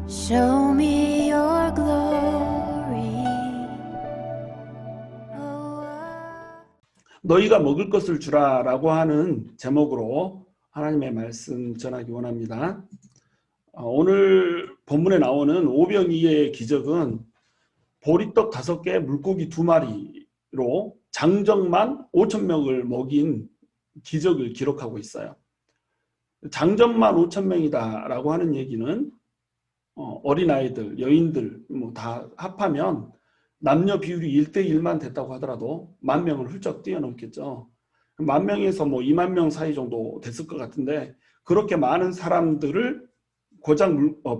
Show me your glory. 너희가 먹을 것을 주라라고 하는 제목으로 하나님의 말씀 전하기 원합니다. 오늘 본문에 나오는 오병이의 기적은 보리떡 5개, 물고기 2마리로 장정만 5,000명을 먹인 기적을 기록하고 있어요. 장정만 5,000명이다라고 하는 얘기는 어린아이들, 여인들 다 합하면 남녀 비율이 1대1만 됐다고 하더라도 10,000명을 훌쩍 뛰어넘겠죠. 10,000명에서 20,000명 사이 정도 됐을 것 같은데, 그렇게 많은 사람들을 고작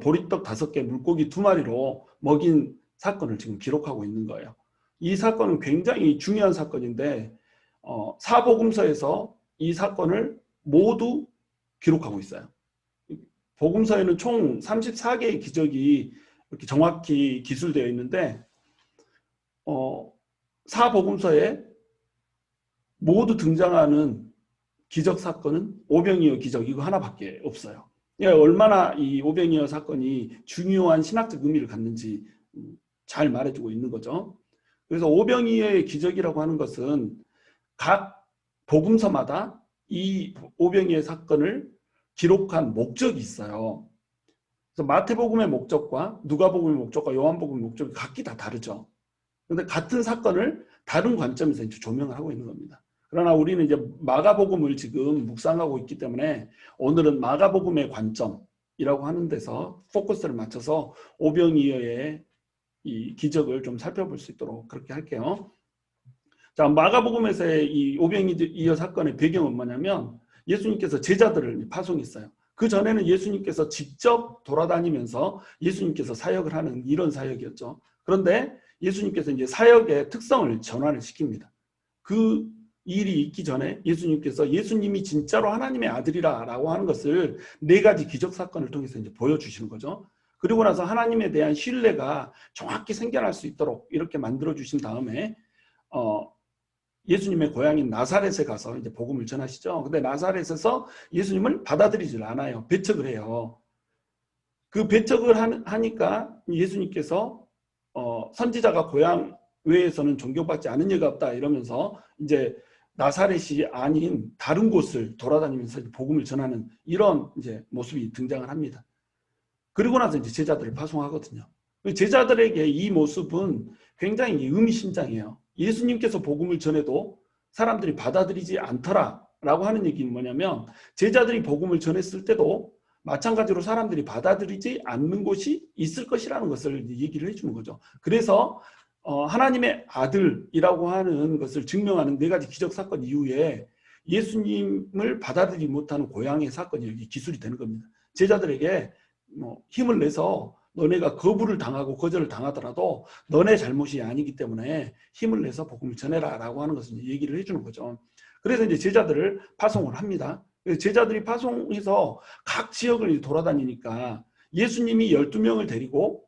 보리떡 5개, 물고기 2마리로 먹인 사건을 지금 기록하고 있는 거예요. 이 사건은 굉장히 중요한 사건인데 사복음서에서 이 사건을 모두 기록하고 있어요. 복음서에는 총 34개의 기적이 이렇게 정확히 기술되어 있는데 사복음서에 모두 등장하는 기적 사건은 오병이어 기적 이거 하나밖에 없어요. 얼마나 이 오병이어 사건이 중요한 신학적 의미를 갖는지 잘 말해주고 있는 거죠. 그래서 오병이어의 기적이라고 하는 것은 각 복음서마다 이 오병이어 사건을 기록한 목적이 있어요. 그래서 마태복음의 목적과 누가복음의 목적과 요한복음의 목적이 각기 다 다르죠. 그런데 같은 사건을 다른 관점에서 이제 조명을 하고 있는 겁니다. 그러나 우리는 이제 마가복음을 지금 묵상하고 있기 때문에 오늘은 마가복음의 관점이라고 하는 데서 포커스를 맞춰서 오병이어의 이 기적을 좀 살펴볼 수 있도록 그렇게 할게요. 자, 마가복음에서의 이 오병이어 사건의 배경은 뭐냐면 예수님께서 제자들을 파송했어요. 그 전에는 예수님께서 직접 돌아다니면서 예수님께서 사역을 하는 이런 사역이었죠. 그런데 예수님께서 이제 사역의 특성을 전환을 시킵니다. 그 일이 있기 전에 예수님께서 예수님이 진짜로 하나님의 아들이라고 하는 것을 4가지 기적 사건을 통해서 이제 보여주시는 거죠. 그리고 나서 하나님에 대한 신뢰가 정확히 생겨날 수 있도록 이렇게 만들어 주신 다음에 예수님의 고향인 나사렛에 가서 이제 복음을 전하시죠. 근데 나사렛에서 예수님을 받아들이질 않아요. 배척을 해요. 그 배척을 하니까 예수님께서 선지자가 고향 외에서는 존경받지 않은 예가 없다 이러면서 이제 나사렛이 아닌 다른 곳을 돌아다니면서 복음을 전하는 이런 이제 모습이 등장을 합니다. 그리고 나서 이제 제자들을 파송하거든요. 제자들에게 이 모습은 굉장히 의미심장해요. 예수님께서 복음을 전해도 사람들이 받아들이지 않더라라고 하는 얘기는 뭐냐면 제자들이 복음을 전했을 때도 마찬가지로 사람들이 받아들이지 않는 곳이 있을 것이라는 것을 얘기를 해주는 거죠. 그래서 하나님의 아들이라고 하는 것을 증명하는 4가지 기적 사건 이후에 예수님을 받아들이지 못하는 고향의 사건이 여기 기술이 되는 겁니다. 제자들에게 힘을 내서 너네가 거부를 당하고 거절을 당하더라도 너네 잘못이 아니기 때문에 힘을 내서 복음을 전해라 라고 하는 것을 얘기를 해주는 거죠. 그래서 이제 제자들을 파송을 합니다. 제자들이 파송해서 각 지역을 돌아다니니까 예수님이 12명을 데리고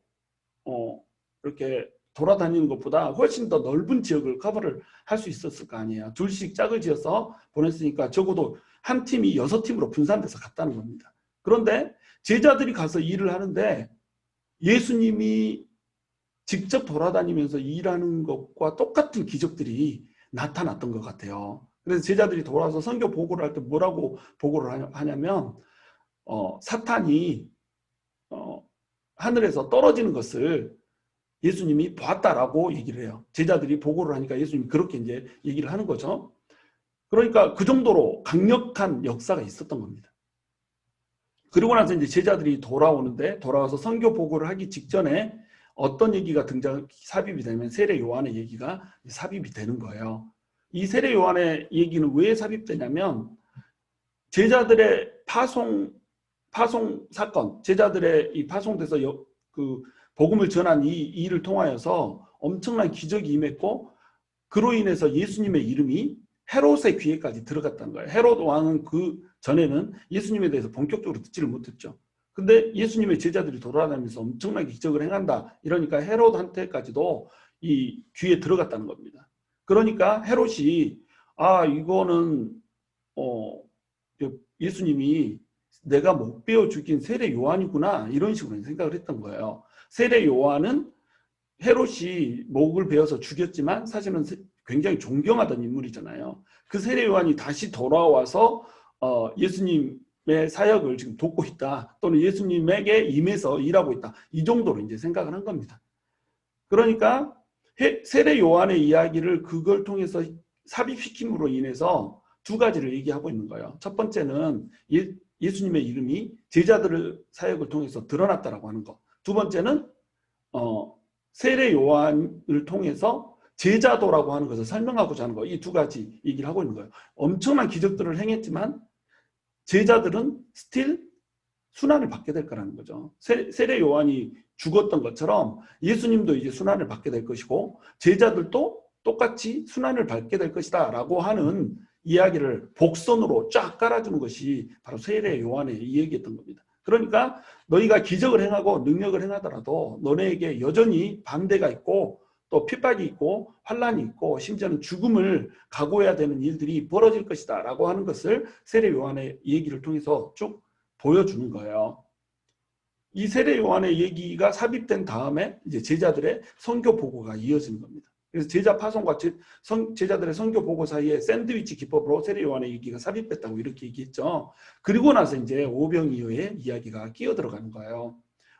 이렇게 돌아다니는 것보다 훨씬 더 넓은 지역을 커버를 할 수 있었을 거 아니에요. 둘씩 짝을 지어서 보냈으니까 적어도 한 팀이 6팀으로 분산돼서 갔다는 겁니다. 그런데 제자들이 가서 일을 하는데 예수님이 직접 돌아다니면서 일하는 것과 똑같은 기적들이 나타났던 것 같아요. 그래서 제자들이 돌아와서 선교 보고를 할 때 뭐라고 보고를 하냐면 사탄이 하늘에서 떨어지는 것을 예수님이 봤다라고 얘기를 해요. 제자들이 보고를 하니까 예수님이 그렇게 이제 얘기를 하는 거죠. 그러니까 그 정도로 강력한 역사가 있었던 겁니다. 그리고 나서 이제 제자들이 돌아와서 선교 보고를 하기 직전에 어떤 얘기가 삽입이 되면 세례 요한의 얘기가 삽입이 되는 거예요. 이 세례 요한의 얘기는 왜 삽입되냐면 제자들의 파송 사건, 제자들의 이 파송돼서 그 복음을 전한 이 일을 통하여서 엄청난 기적이 임했고 그로 인해서 예수님의 이름이 헤롯의 귀에까지 들어갔다는 거예요. 헤롯 왕은 그 전에는 예수님에 대해서 본격적으로 듣지를 못했죠. 근데 예수님의 제자들이 돌아다니면서 엄청나게 기적을 행한다. 이러니까 헤롯한테까지도 이 귀에 들어갔다는 겁니다. 그러니까 헤롯이 이거는 예수님이 내가 못 베어 죽인 세례 요한이구나 이런 식으로 생각을 했던 거예요. 세례 요한은 헤롯이 목을 베어서 죽였지만 사실은 굉장히 존경하던 인물이잖아요. 그 세례 요한이 다시 돌아와서 예수님의 사역을 지금 돕고 있다, 또는 예수님에게 임해서 일하고 있다, 이 정도로 이제 생각을 한 겁니다. 그러니까 세례 요한의 이야기를 그걸 통해서 삽입시킴으로 인해서 두 가지를 얘기하고 있는 거예요. 첫 번째는 예수님의 이름이 제자들의 사역을 통해서 드러났다라고 하는 거. 두 번째는 세례 요한을 통해서 제자도라고 하는 것을 설명하고자 하는 거. 이 두 가지 얘기를 하고 있는 거예요. 엄청난 기적들을 행했지만 제자들은 스틸 순환을 받게 될 거라는 거죠. 세례 요한이 죽었던 것처럼 예수님도 이제 순환을 받게 될 것이고 제자들도 똑같이 순환을 받게 될 것이다 라고 하는 이야기를 복선으로 쫙 깔아주는 것이 바로 세례 요한의 이야기였던 겁니다. 그러니까 너희가 기적을 행하고 능력을 행하더라도 너네에게 여전히 반대가 있고 또 핍박이 있고 환란이 있고 심지어는 죽음을 각오해야 되는 일들이 벌어질 것이다 라고 하는 것을 세례 요한의 얘기를 통해서 쭉 보여주는 거예요. 이 세례 요한의 얘기가 삽입된 다음에 이제 제자들의 선교 보고가 이어지는 겁니다. 그래서 제자 파송과 제자들의 선교 보고 사이에 샌드위치 기법으로 세례 요한의 얘기가 삽입됐다고 이렇게 얘기했죠. 그리고 나서 이제 오병이어의 이야기가 끼어 들어가는 거예요.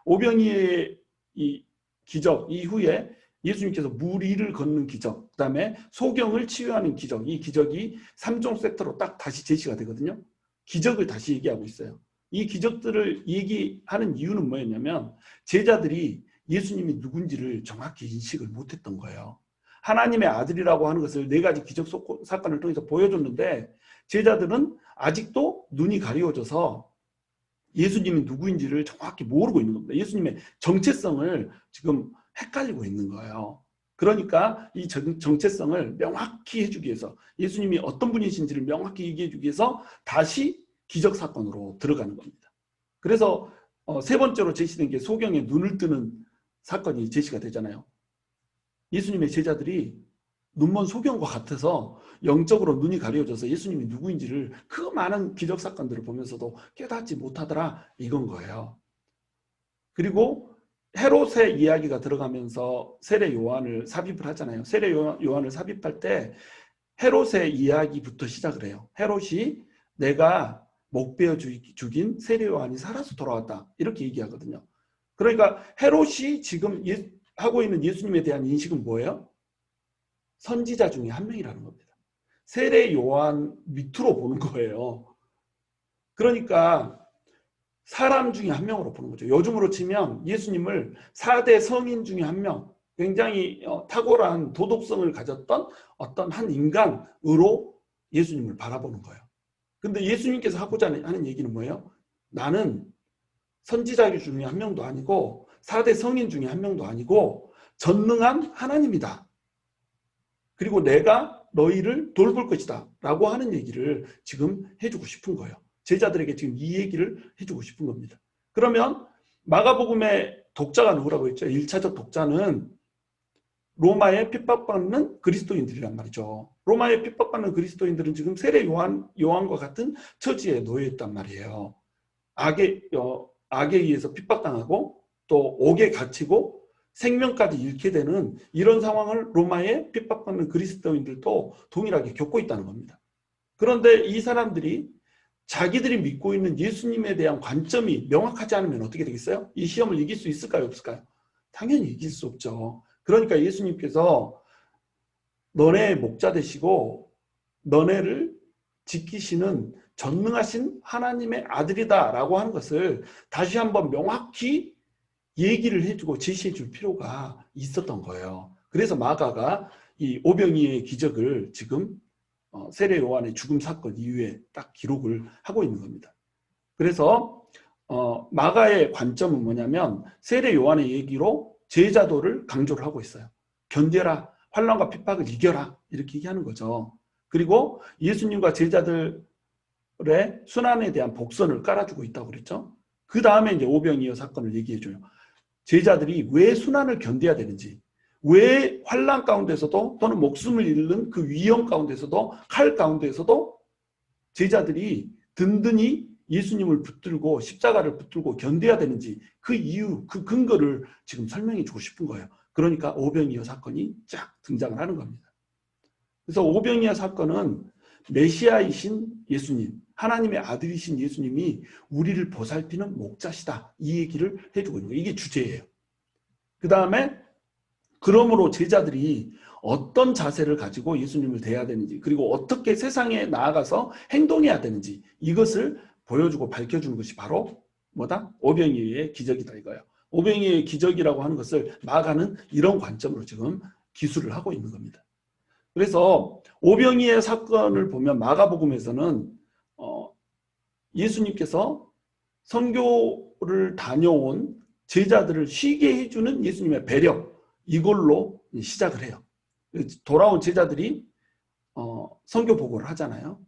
오병이어의 이 기적 이후에 예수님께서 물 위를 걷는 기적, 그 다음에 소경을 치유하는 기적, 이 기적이 3종 세트로 딱 다시 제시가 되거든요. 기적을 다시 얘기하고 있어요. 이 기적들을 얘기하는 이유는 뭐였냐면 제자들이 예수님이 누군지를 정확히 인식을 못했던 거예요. 하나님의 아들이라고 하는 것을 4가지 기적 사건을 통해서 보여줬는데 제자들은 아직도 눈이 가리워져서 예수님이 누구인지를 정확히 모르고 있는 겁니다. 예수님의 정체성을 지금 헷갈리고 있는 거예요. 그러니까 이 정체성을 명확히 해주기 위해서 예수님이 어떤 분이신지를 명확히 얘기해 주기 위해서 다시 기적 사건으로 들어가는 겁니다. 그래서 세 번째로 제시된 게 소경의 눈을 뜨는 사건이 제시가 되잖아요. 예수님의 제자들이 눈먼 소경과 같아서 영적으로 눈이 가려져서 예수님이 누구인지를 그 많은 기적 사건들을 보면서도 깨닫지 못하더라 이건 거예요. 그리고 헤롯의 이야기가 들어가면서 세례 요한을 삽입을 하잖아요. 세례 요한을 삽입할 때 헤롯의 이야기부터 시작을 해요. 헤롯이 내가 목 베어 죽인 세례 요한이 살아서 돌아왔다 이렇게 얘기하거든요. 그러니까 헤롯이 지금 하고 있는 예수님에 대한 인식은 뭐예요? 선지자 중에 한 명이라는 겁니다. 세례 요한 밑으로 보는 거예요. 그러니까 사람 중에 한 명으로 보는 거죠. 요즘으로 치면 예수님을 4대 성인 중에 한 명, 굉장히 탁월한 도덕성을 가졌던 어떤 한 인간으로 예수님을 바라보는 거예요. 근데 예수님께서 하고자 하는 얘기는 뭐예요? 나는 선지자 중에 한 명도 아니고 4대 성인 중에 한 명도 아니고 전능한 하나님이다. 그리고 내가 너희를 돌볼 것이다 라고 하는 얘기를 지금 해주고 싶은 거예요. 제자들에게 지금 이 얘기를 해주고 싶은 겁니다. 그러면 마가복음의 독자가 누구라고 했죠? 1차적 독자는 로마에 핍박받는 그리스도인들이란 말이죠. 로마에 핍박받는 그리스도인들은 지금 세례 요한과 같은 처지에 놓여 있단 말이에요. 악에 의해서 핍박당하고 또 옥에 갇히고 생명까지 잃게 되는 이런 상황을 로마에 핍박받는 그리스도인들도 동일하게 겪고 있다는 겁니다. 그런데 이 사람들이 자기들이 믿고 있는 예수님에 대한 관점이 명확하지 않으면 어떻게 되겠어요? 이 시험을 이길 수 있을까요? 없을까요? 당연히 이길 수 없죠. 그러니까 예수님께서 너네의 목자 되시고 너네를 지키시는 전능하신 하나님의 아들이다 라고 하는 것을 다시 한번 명확히 얘기를 해주고 제시해 줄 필요가 있었던 거예요. 그래서 마가가 이 오병이의 기적을 지금 세례 요한의 죽음 사건 이후에 딱 기록을 하고 있는 겁니다. 그래서 마가의 관점은 뭐냐면 세례 요한의 얘기로 제자도를 강조를 하고 있어요. 견뎌라, 환난과 핍박을 이겨라 이렇게 얘기하는 거죠. 그리고 예수님과 제자들의 순환에 대한 복선을 깔아주고 있다고 그랬죠. 그 다음에 이제 오병이어 사건을 얘기해줘요. 제자들이 왜 순환을 견뎌야 되는지, 왜 환난 가운데서도 또는 목숨을 잃는 그 위험 가운데서도 칼 가운데서도 제자들이 든든히 예수님을 붙들고 십자가를 붙들고 견뎌야 되는지 그 이유, 그 근거를 지금 설명해 주고 싶은 거예요. 그러니까 오병이어 사건이 쫙 등장을 하는 겁니다. 그래서 오병이어 사건은 메시아이신 예수님, 하나님의 아들이신 예수님이 우리를 보살피는 목자시다. 이 얘기를 해주고 있는 거예요. 이게 주제예요. 그 다음에 그러므로 제자들이 어떤 자세를 가지고 예수님을 대해야 되는지, 그리고 어떻게 세상에 나아가서 행동해야 되는지, 이것을 보여주고 밝혀주는 것이 바로 뭐다? 오병이어의 기적이다 이거예요. 오병이어의 기적이라고 하는 것을 마가는 이런 관점으로 지금 기술을 하고 있는 겁니다. 그래서 오병이어 사건을 보면 마가복음에서는 예수님께서 선교를 다녀온 제자들을 쉬게 해주는 예수님의 배려, 이걸로 시작을 해요. 돌아온 제자들이 선교 보고를 하잖아요.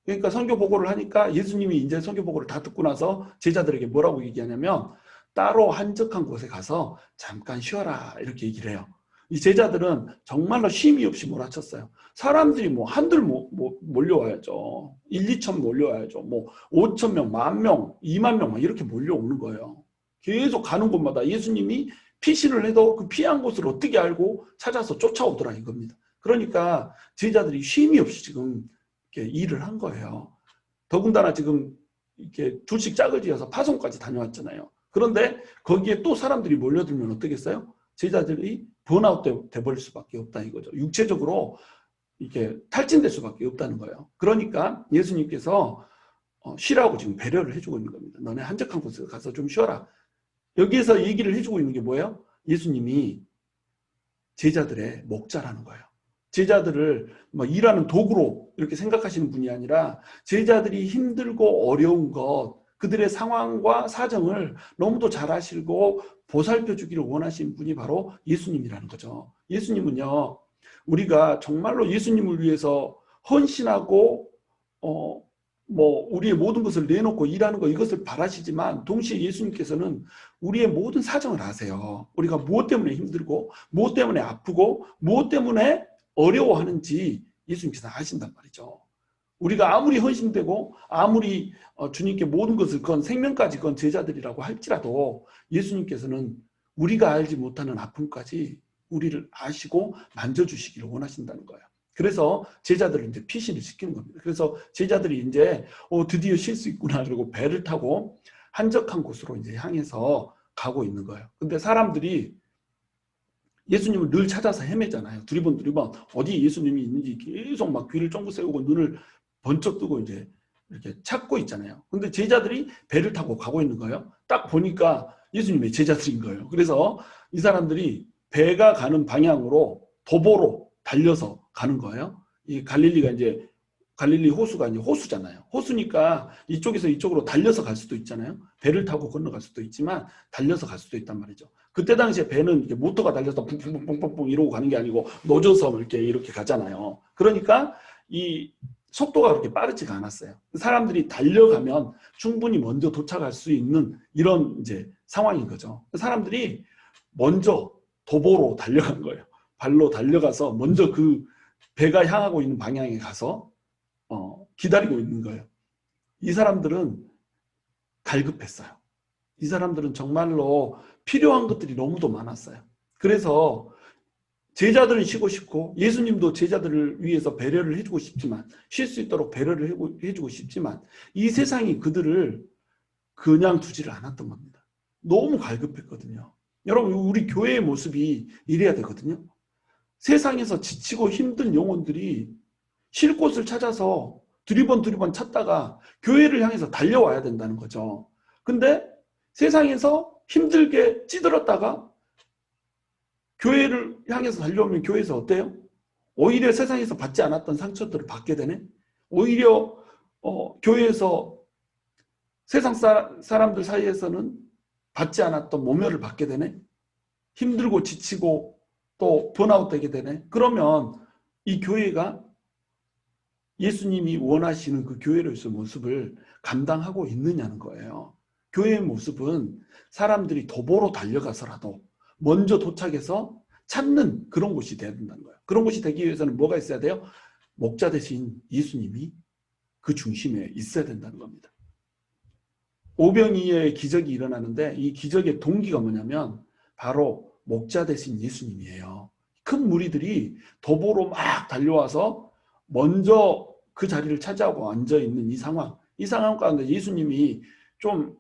그러니까 선교 보고를 하니까 예수님이 이제 선교 보고를 다 듣고 나서 제자들에게 뭐라고 얘기하냐면 따로 한적한 곳에 가서 잠깐 쉬어라 이렇게 얘기를 해요. 이 제자들은 정말로 쉼이 없이 몰아쳤어요. 사람들이 뭐 한둘 몰려와야죠. 1, 2천 몰려와야죠. 뭐 5천 명, 10,000명, 20,000명 이렇게 몰려오는 거예요. 계속 가는 곳마다 예수님이 피신을 해도 그 피한 곳을 어떻게 알고 찾아서 쫓아오더라 이겁니다. 그러니까 제자들이 쉼이 없이 지금 이렇게 일을 한 거예요. 더군다나 지금 이렇게 둘씩 짝을 지어서 파송까지 다녀왔잖아요. 그런데 거기에 또 사람들이 몰려들면 어떻겠어요? 제자들이 번아웃 돼버릴 수밖에 없다 이거죠. 육체적으로 이렇게 탈진될 수밖에 없다는 거예요. 그러니까 예수님께서 쉬라고 지금 배려를 해주고 있는 겁니다. 너네 한적한 곳에 가서 좀 쉬어라. 여기에서 얘기를 해주고 있는 게 뭐예요? 예수님이 제자들의 목자라는 거예요. 제자들을 일하는 도구로 이렇게 생각하시는 분이 아니라 제자들이 힘들고 어려운 것, 그들의 상황과 사정을 너무도 잘 아시고 보살펴 주기를 원하시는 분이 바로 예수님이라는 거죠. 예수님은요, 우리가 정말로 예수님을 위해서 헌신하고 우리의 모든 것을 내놓고 일하는 거 이것을 바라시지만 동시에 예수님께서는 우리의 모든 사정을 아세요. 우리가 무엇 때문에 힘들고 무엇 때문에 아프고 무엇 때문에 어려워하는지 예수님께서 아신단 말이죠. 우리가 아무리 헌신되고 아무리 주님께 모든 것을 건 생명까지 건 제자들이라고 할지라도 예수님께서는 우리가 알지 못하는 아픔까지 우리를 아시고 만져주시기를 원하신다는 거예요. 그래서 제자들을 이제 피신을 시키는 겁니다. 그래서 제자들이 이제 드디어 쉴 수 있구나 그러고 배를 타고 한적한 곳으로 이제 향해서 가고 있는 거예요. 근데 사람들이 예수님을 늘 찾아서 헤매잖아요. 두리번 어디 예수님이 있는지 계속 막 귀를 쫑긋 세우고 눈을 번쩍 뜨고 이제 이렇게 찾고 있잖아요. 근데 제자들이 배를 타고 가고 있는 거예요. 딱 보니까 예수님의 제자들인 거예요. 그래서 이 사람들이 배가 가는 방향으로 도보로 달려서 가는 거예요. 이 갈릴리가 이제 갈릴리 호수가 이제 호수잖아요. 호수니까 이쪽에서 이쪽으로 달려서 갈 수도 있잖아요. 배를 타고 건너갈 수도 있지만 달려서 갈 수도 있단 말이죠. 그때 당시에 배는 이렇게 모터가 달려서 뿡뿡뿡뿡뿡 이러고 가는 게 아니고 노져서 이렇게 가잖아요. 그러니까 이 속도가 그렇게 빠르지가 않았어요. 사람들이 달려가면 충분히 먼저 도착할 수 있는 이런 이제 상황인 거죠. 사람들이 먼저 도보로 달려간 거예요. 발로 달려가서 먼저 그 배가 향하고 있는 방향에 가서 기다리고 있는 거예요. 이 사람들은 갈급했어요. 이 사람들은 정말로 필요한 것들이 너무도 많았어요. 그래서 제자들은 쉬고 싶고 예수님도 제자들을 위해서 배려를 해주고 싶지만 쉴 수 있도록 배려를 해주고 싶지만 이 세상이 그들을 그냥 두지를 않았던 겁니다. 너무 갈급했거든요. 여러분 우리 교회의 모습이 이래야 되거든요. 세상에서 지치고 힘든 영혼들이 쉴 곳을 찾아서 두리번 찾다가 교회를 향해서 달려와야 된다는 거죠. 근데 세상에서 힘들게 찌들었다가 교회를 향해서 달려오면 교회에서 어때요? 오히려 세상에서 받지 않았던 상처들을 받게 되네. 오히려 교회에서 세상 사람들 사이에서는 받지 않았던 모멸을 받게 되네. 힘들고 지치고 또 번아웃 되게 되네. 그러면 이 교회가 예수님이 원하시는 그 교회로서의 모습을 감당하고 있느냐는 거예요. 교회의 모습은 사람들이 도보로 달려가서라도 먼저 도착해서 찾는 그런 곳이 돼야 된다는 거예요. 그런 곳이 되기 위해서는 뭐가 있어야 돼요? 목자 대신 예수님이 그 중심에 있어야 된다는 겁니다. 오병이어의 기적이 일어나는데 이 기적의 동기가 뭐냐면 바로 목자 되신 예수님이에요. 큰 무리들이 도보로 막 달려와서 먼저 그 자리를 차지하고 앉아있는 이 상황 가운데 예수님이 좀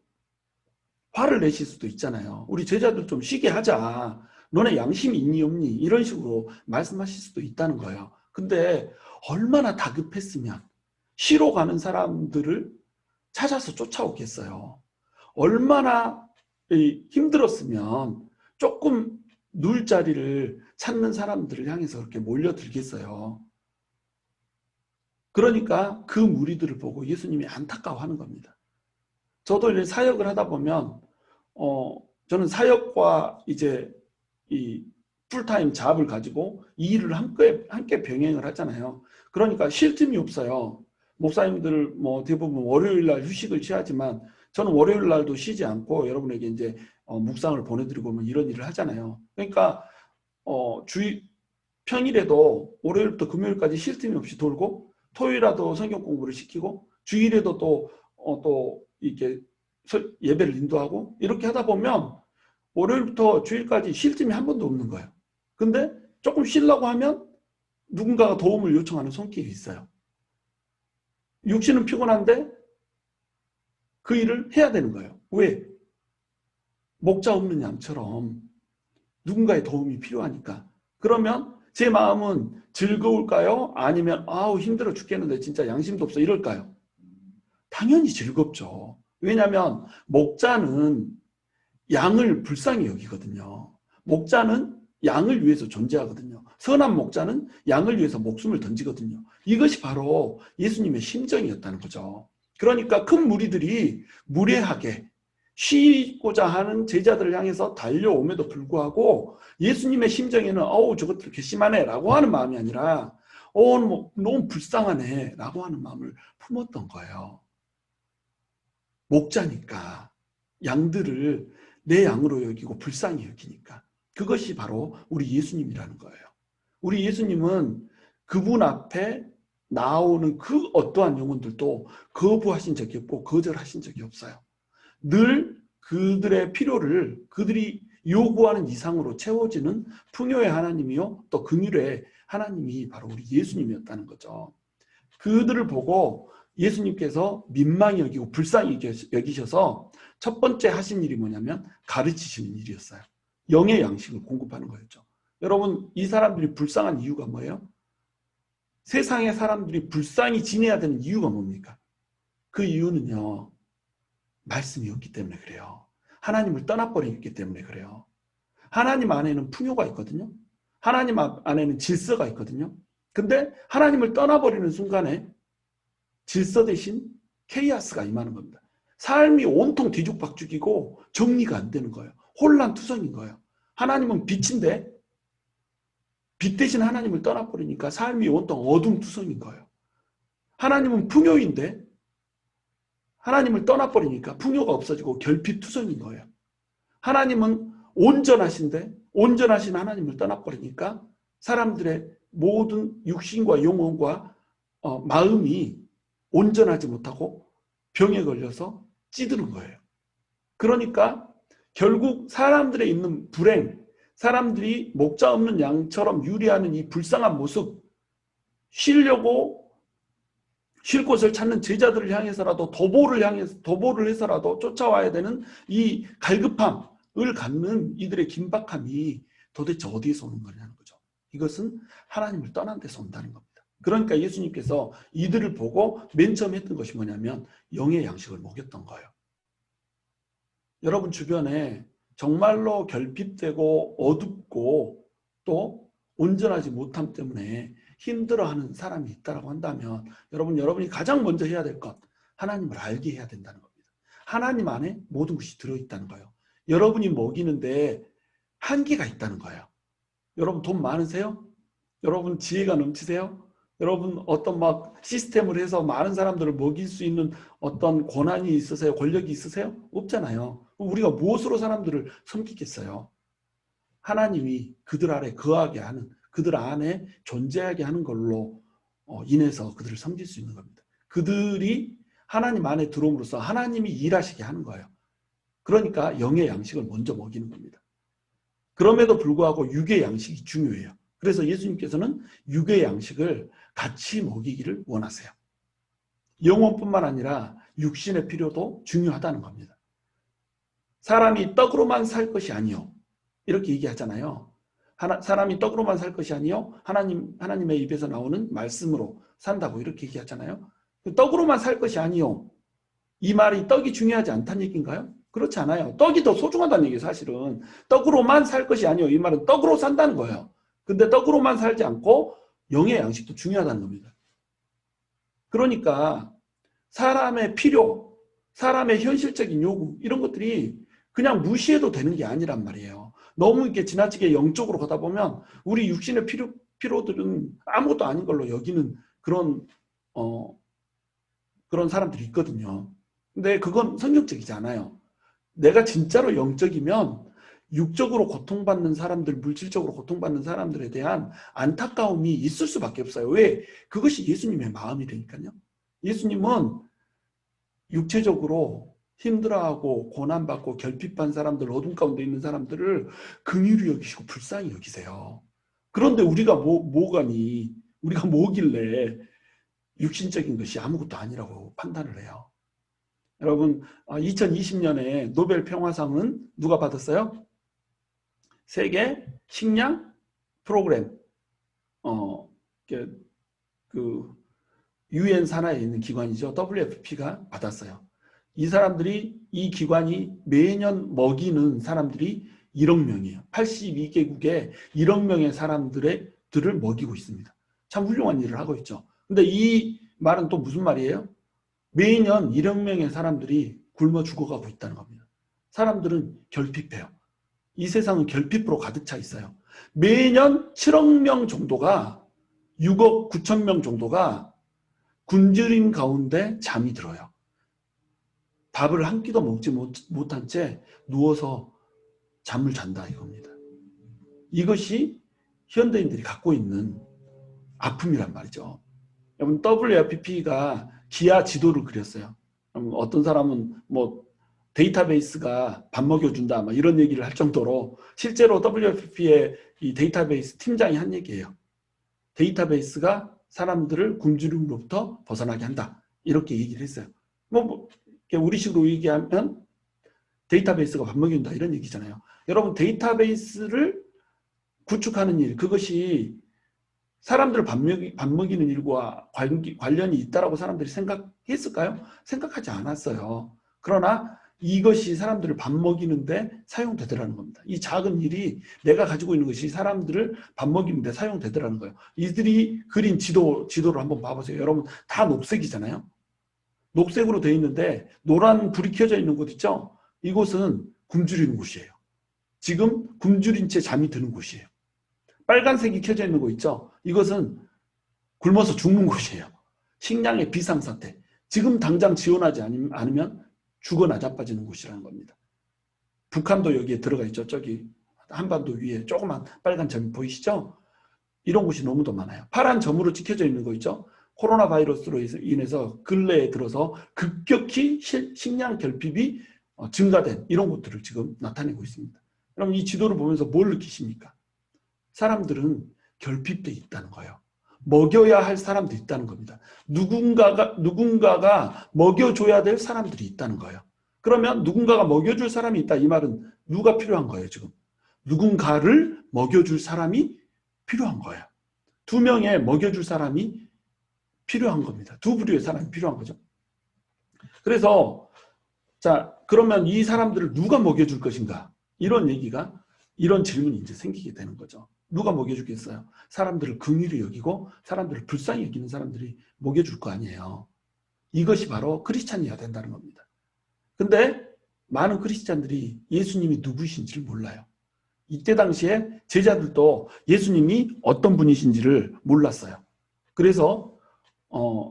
화를 내실 수도 있잖아요. 우리 제자들 좀 쉬게 하자. 너네 양심이 있니 없니? 이런 식으로 말씀하실 수도 있다는 거예요. 근데 얼마나 다급했으면 쉬러 가는 사람들을 찾아서 쫓아오겠어요. 얼마나 힘들었으면 조금 누울 자리를 찾는 사람들을 향해서 그렇게 몰려들겠어요. 그러니까 그 무리들을 보고 예수님이 안타까워하는 겁니다. 저도 이제 사역을 하다 보면 저는 사역과 이제 이 풀타임 잡을 가지고 이 일을 함께 병행을 하잖아요. 그러니까 쉴 틈이 없어요. 목사님들 뭐 대부분 월요일 날 휴식을 취하지만 저는 월요일 날도 쉬지 않고 여러분에게 이제 묵상을 보내드리고 뭐 이런 일을 하잖아요. 그러니까 평일에도 월요일부터 금요일까지 쉴 틈이 없이 돌고 토요일에도 성경 공부를 시키고 주일에도 또 이렇게 예배를 인도하고 이렇게 하다 보면 월요일부터 주일까지 쉴 틈이 한 번도 없는 거예요. 근데 조금 쉬려고 하면 누군가가 도움을 요청하는 손길이 있어요. 육신은 피곤한데 그 일을 해야 되는 거예요. 왜? 목자 없는 양처럼 누군가의 도움이 필요하니까. 그러면 제 마음은 즐거울까요? 아니면 아우 힘들어 죽겠는데 진짜 양심도 없어 이럴까요? 당연히 즐겁죠. 왜냐하면 목자는 양을 불쌍히 여기거든요. 목자는 양을 위해서 존재하거든요. 선한 목자는 양을 위해서 목숨을 던지거든요. 이것이 바로 예수님의 심정이었다는 거죠. 그러니까 큰 무리들이 무례하게 쉬고자 하는 제자들을 향해서 달려옴에도 불구하고 예수님의 심정에는 어우 저것들 괘씸하네 라고 하는 마음이 아니라 너무 불쌍하네 라고 하는 마음을 품었던 거예요. 목자니까 양들을 내 양으로 여기고 불쌍히 여기니까 그것이 바로 우리 예수님이라는 거예요. 우리 예수님은 그분 앞에 나오는 그 어떠한 영혼들도 거부하신 적이 없고 거절하신 적이 없어요. 늘 그들의 필요를 그들이 요구하는 이상으로 채워지는 풍요의 하나님이요 또 긍휼의 하나님이 바로 우리 예수님이었다는 거죠. 그들을 보고 예수님께서 민망히 여기고 불쌍히 여기셔서 첫 번째 하신 일이 뭐냐면 가르치시는 일이었어요. 영의 양식을 공급하는 거였죠. 여러분 이 사람들이 불쌍한 이유가 뭐예요? 세상의 사람들이 불쌍히 지내야 되는 이유가 뭡니까? 그 이유는요. 말씀이 없기 때문에 그래요. 하나님을 떠나버리기 때문에 그래요. 하나님 안에는 풍요가 있거든요. 하나님 안에는 질서가 있거든요. 근데 하나님을 떠나버리는 순간에 질서 대신 케이아스가 임하는 겁니다. 삶이 온통 뒤죽박죽이고 정리가 안 되는 거예요. 혼란투성인 거예요. 하나님은 빛인데 빛 대신 하나님을 떠나버리니까 삶이 온통 어둠투성인 거예요. 하나님은 풍요인데 하나님을 떠나버리니까 풍요가 없어지고 결핍투성인 거예요. 하나님은 온전하신데 온전하신 하나님을 떠나버리니까 사람들의 모든 육신과 영혼과 마음이 온전하지 못하고 병에 걸려서 찌드는 거예요. 그러니까 결국 사람들의 있는 불행, 사람들이 목자 없는 양처럼 유리하는 이 불쌍한 모습, 쉬려고 쉴 곳을 찾는 제자들을 향해서라도 도보를 해서라도 쫓아와야 되는 이 갈급함을 갖는 이들의 긴박함이 도대체 어디에서 오는 거냐는 거죠. 이것은 하나님을 떠난 데서 온다는 겁니다. 그러니까 예수님께서 이들을 보고 맨 처음 했던 것이 뭐냐면 영의 양식을 먹였던 거예요. 여러분 주변에 정말로 결핍되고 어둡고 또 온전하지 못함 때문에 힘들어하는 사람이 있다고 한다면 여러분이 가장 먼저 해야 될 것, 하나님을 알게 해야 된다는 겁니다. 하나님 안에 모든 것이 들어있다는 거예요. 여러분이 먹이는데 한계가 있다는 거예요. 여러분 돈 많으세요? 여러분 지혜가 넘치세요? 여러분 어떤 시스템을 해서 많은 사람들을 먹일 수 있는 어떤 권한이 있으세요? 권력이 있으세요? 없잖아요. 우리가 무엇으로 사람들을 섬기겠어요? 하나님이 그들 아래 거하게 하는, 그들 안에 존재하게 하는 걸로 인해서 그들을 섬길 수 있는 겁니다. 그들이 하나님 안에 들어옴으로써 하나님이 일하시게 하는 거예요. 그러니까 영의 양식을 먼저 먹이는 겁니다. 그럼에도 불구하고 육의 양식이 중요해요. 그래서 예수님께서는 육의 양식을 같이 먹이기를 원하세요. 영혼뿐만 아니라 육신의 필요도 중요하다는 겁니다. 사람이 떡으로만 살 것이 아니요. 이렇게 얘기하잖아요. 사람이 떡으로만 살 것이 아니요. 하나님의 입에서 나오는 말씀으로 산다고 이렇게 얘기하잖아요. 떡으로만 살 것이 아니요. 이 말이 떡이 중요하지 않다는 얘기인가요? 그렇지 않아요. 떡이 더 소중하다는 얘기예요. 사실은 떡으로만 살 것이 아니요. 이 말은 떡으로 산다는 거예요. 근데 떡으로만 살지 않고 영의 양식도 중요하다는 겁니다. 그러니까 사람의 필요, 사람의 현실적인 요구 이런 것들이 그냥 무시해도 되는 게 아니란 말이에요. 너무 이렇게 지나치게 영적으로 가다 보면 우리 육신의 필요들은 아무것도 아닌 걸로 여기는 그런 사람들이 있거든요. 근데 그건 성경적이지 않아요. 내가 진짜로 영적이면 육적으로 고통받는 사람들, 물질적으로 고통받는 사람들에 대한 안타까움이 있을 수밖에 없어요. 왜? 그것이 예수님의 마음이라니까요. 예수님은 육체적으로 힘들어하고 고난받고 결핍한 사람들, 어둠 가운데 있는 사람들을 긍휼히 여기시고 불쌍히 여기세요. 그런데 우리가 뭐가니? 우리가 뭐길래 육신적인 것이 아무것도 아니라고 판단을 해요. 여러분, 2020년에 노벨 평화상은 누가 받았어요? 세계 식량 프로그램, 그 UN 산하에 있는 기관이죠. WFP가 받았어요. 이 사람들이, 이 기관이 매년 먹이는 사람들이 1억 명이에요. 82개국에 1억 명의 사람들을 먹이고 있습니다. 참 훌륭한 일을 하고 있죠. 근데 이 말은 또 무슨 말이에요? 매년 1억 명의 사람들이 굶어 죽어가고 있다는 겁니다. 사람들은 결핍해요. 이 세상은 결핍으로 가득 차 있어요. 매년 7억 명 정도가 6억 9천 명 정도가 굶주림 가운데 잠이 들어요. 밥을 한 끼도 먹지 못한 채 누워서 잠을 잔다 이겁니다. 이것이 현대인들이 갖고 있는 아픔이란 말이죠. 여러분, WFP가 기아 지도를 그렸어요. 어떤 사람은 뭐 데이터베이스가 밥 먹여준다 막 이런 얘기를 할 정도로 실제로 WFP의 이 데이터베이스 팀장이 한 얘기예요. 데이터베이스가 사람들을 굶주림으로부터 벗어나게 한다. 이렇게 얘기를 했어요. 우리식으로 얘기하면 데이터베이스가 밥 먹여준다 이런 얘기잖아요. 여러분, 데이터베이스를 구축하는 일, 그것이 사람들을 밥 먹이는 일과 관련이 있다라고 사람들이 생각했을까요? 생각하지 않았어요. 그러나 이것이 사람들을 밥 먹이는데 사용되더라는 겁니다. 이 작은 일이 내가 가지고 있는 것이 사람들을 밥 먹이는데 사용되더라는 거예요. 이들이 그린 지도를 한번 봐보세요. 여러분, 다 녹색이잖아요. 녹색으로 되어 있는데 노란 불이 켜져 있는 곳 있죠? 이곳은 굶주리는 곳이에요. 지금 굶주린 채 잠이 드는 곳이에요. 빨간색이 켜져 있는 곳 있죠? 이것은 굶어서 죽는 곳이에요. 식량의 비상사태. 지금 당장 지원하지 않으면 죽어 나자빠지는 곳이라는 겁니다. 북한도 여기에 들어가 있죠. 저기 한반도 위에 조그만 빨간 점이 보이시죠? 이런 곳이 너무도 많아요. 파란 점으로 찍혀져 있는 거 있죠? 코로나 바이러스로 인해서 근래에 들어서 급격히 식량 결핍이 증가된 이런 곳들을 지금 나타내고 있습니다. 그럼 이 지도를 보면서 뭘 느끼십니까? 사람들은 결핍돼 있다는 거예요. 먹여야 할 사람들이 있다는 겁니다. 누군가가 먹여줘야 될 사람들이 있다는 거예요. 그러면 누군가가 먹여줄 사람이 있다. 이 말은 누가 필요한 거예요, 지금? 누군가를 먹여줄 사람이 필요한 거예요. 2명의 먹여줄 사람이 필요한 겁니다. 2부류의 사람이 필요한 거죠. 그래서 자, 그러면 이 사람들을 누가 먹여줄 것인가? 이런 질문이 이제 생기게 되는 거죠. 누가 먹여주겠어요? 사람들을 긍휼히 여기고 사람들을 불쌍히 여기는 사람들이 먹여줄 거 아니에요. 이것이 바로 크리스찬이어야 된다는 겁니다. 근데 많은 크리스찬들이 예수님이 누구이신지를 몰라요. 이때 당시에 제자들도 예수님이 어떤 분이신지를 몰랐어요. 그래서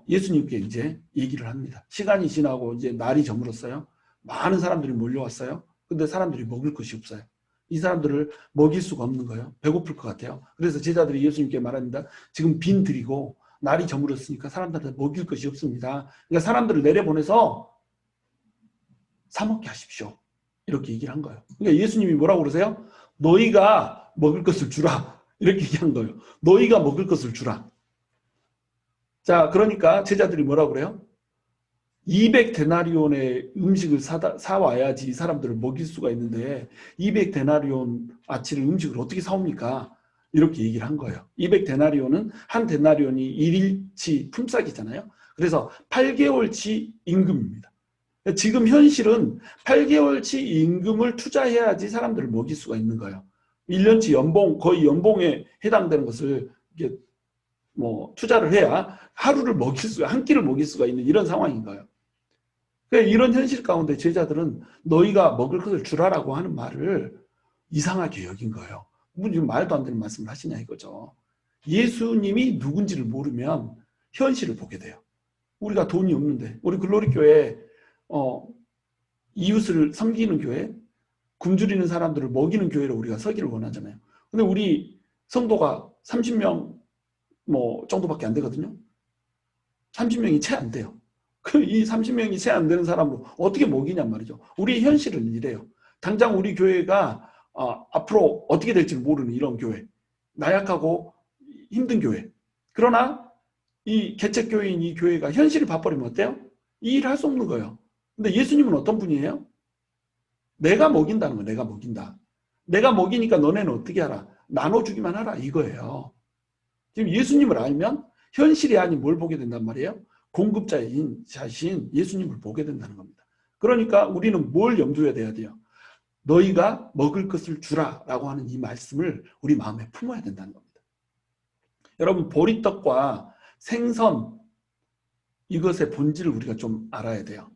예수님께 이제 얘기를 합니다. 시간이 지나고 이제 날이 저물었어요. 많은 사람들이 몰려왔어요. 근데 사람들이 먹을 것이 없어요. 이 사람들을 먹일 수가 없는 거예요. 배고플 것 같아요. 그래서 제자들이 예수님께 말합니다. 지금 빈 들이고 날이 저물었으니까 사람들한테 먹일 것이 없습니다. 그러니까 사람들을 내려보내서 사 먹게 하십시오. 이렇게 얘기를 한 거예요. 그러니까 예수님이 뭐라고 그러세요? 너희가 먹을 것을 주라. 이렇게 얘기한 거예요. 너희가 먹을 것을 주라. 자, 그러니까 제자들이 뭐라고 그래요? 200데나리온의 음식을 사와야지 이 사람들을 먹일 수가 있는데 200데나리온 아치를 음식을 어떻게 사옵니까? 이렇게 얘기를 한 거예요. 200데나리온은 한 데나리온이 1일치 품삯이잖아요. 그래서 8개월치 임금입니다. 지금 현실은 8개월치 임금을 투자해야지 사람들을 먹일 수가 있는 거예요. 1년치 연봉, 거의 연봉에 해당되는 것을 이렇게 뭐 투자를 해야 하루를 먹일 수가, 한 끼를 먹일 수가 있는 이런 상황인 거예요. 그러니까 이런 현실 가운데 제자들은 너희가 먹을 것을 주라라고 하는 말을 이상하게 여긴 거예요. 지금 말도 안 되는 말씀을 하시냐 이거죠. 예수님이 누군지를 모르면 현실을 보게 돼요. 우리가 돈이 없는데 우리 글로리 교회 이웃을 섬기는 교회, 굶주리는 사람들을 먹이는 교회로 우리가 서기를 원하잖아요. 근데 우리 성도가 30명 뭐 정도밖에 안 되거든요. 30명이 채 안 돼요. 이 30명이 채 안 되는 사람을 어떻게 먹이냔 말이죠. 우리 현실은 이래요. 당장 우리 교회가 앞으로 어떻게 될지 모르는 이런 교회, 나약하고 힘든 교회. 그러나 이 개척교회인 이 교회가 현실을 봐버리면 어때요? 이 일을 할 수 없는 거예요. 근데 예수님은 어떤 분이에요? 내가 먹인다는 거예요. 내가 먹인다. 내가 먹이니까 너네는 어떻게 하라? 나눠주기만 하라 이거예요. 지금 예수님을 알면 현실이 아닌 뭘 보게 된단 말이에요? 공급자인 자신 예수님을 보게 된다는 겁니다. 그러니까 우리는 뭘 염두에 둬야 돼요? 너희가 먹을 것을 주라 라고 하는 이 말씀을 우리 마음에 품어야 된다는 겁니다. 여러분, 보리떡과 생선, 이것의 본질을 우리가 좀 알아야 돼요.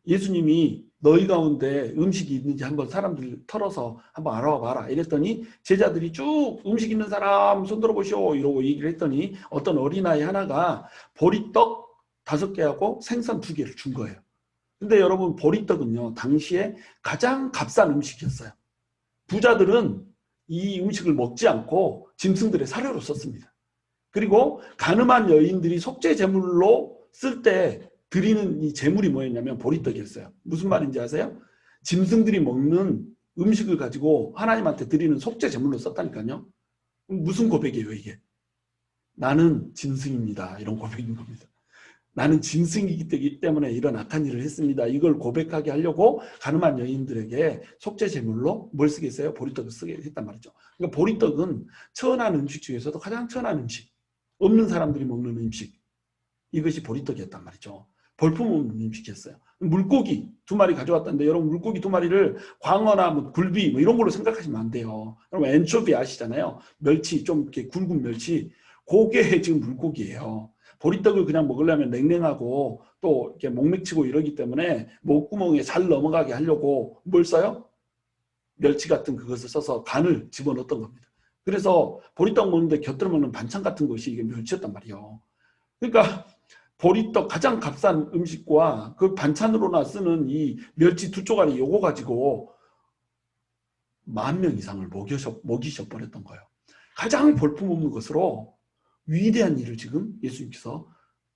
예수님이 너희 가운데 음식이 있는지 한번 사람들 털어서 한번 알아와 봐라 이랬더니 제자들이 쭉 음식 있는 사람 손 들어보시오 이러고 얘기를 했더니 어떤 어린아이 하나가 보리떡 5개하고 생선 2개를 준 거예요. 근데 여러분, 보리떡은요 당시에 가장 값싼 음식이었어요. 부자들은 이 음식을 먹지 않고 짐승들의 사료로 썼습니다. 그리고 가늠한 여인들이 속죄 제물로 쓸 때 드리는 이 제물이 뭐였냐면 보리떡이었어요. 무슨 말인지 아세요? 짐승들이 먹는 음식을 가지고 하나님한테 드리는 속죄 제물로 썼다니까요. 무슨 고백이에요 이게? 나는 짐승입니다. 이런 고백인 겁니다. 나는 짐승이기 때문에 이런 악한 일을 했습니다. 이걸 고백하게 하려고 가늠한 여인들에게 속죄 제물로 뭘 쓰겠어요? 보리떡을 쓰게 했단 말이죠. 그러니까 보리떡은 천한 음식 중에서도 가장 천한 음식, 없는 사람들이 먹는 음식, 이것이 보리떡이었단 말이죠. 볼품없는 음식이었어요. 물고기 2마리 가져왔다는데 여러분, 물고기 2마리를 광어나 뭐 굴비 뭐 이런 걸로 생각하시면 안 돼요. 여러분, 엔초비 아시잖아요. 멸치, 좀 이렇게 굵은 멸치, 그게 지금 물고기예요. 보리떡을 그냥 먹으려면 냉랭하고 또 이렇게 목맥치고 이러기 때문에 목구멍에 잘 넘어가게 하려고 뭘 써요? 멸치 같은 그것을 써서 간을 집어넣었던 겁니다. 그래서 보리떡 먹는데 곁들여 먹는 반찬 같은 것이 이게 멸치였단 말이에요. 그러니까 보리떡 가장 값싼 음식과 그 반찬으로나 쓰는 이 멸치 2쪼가리 요거 가지고 10,000명 이상을 먹이셔버렸던 거예요. 가장 볼품없는 것으로 위대한 일을 지금 예수님께서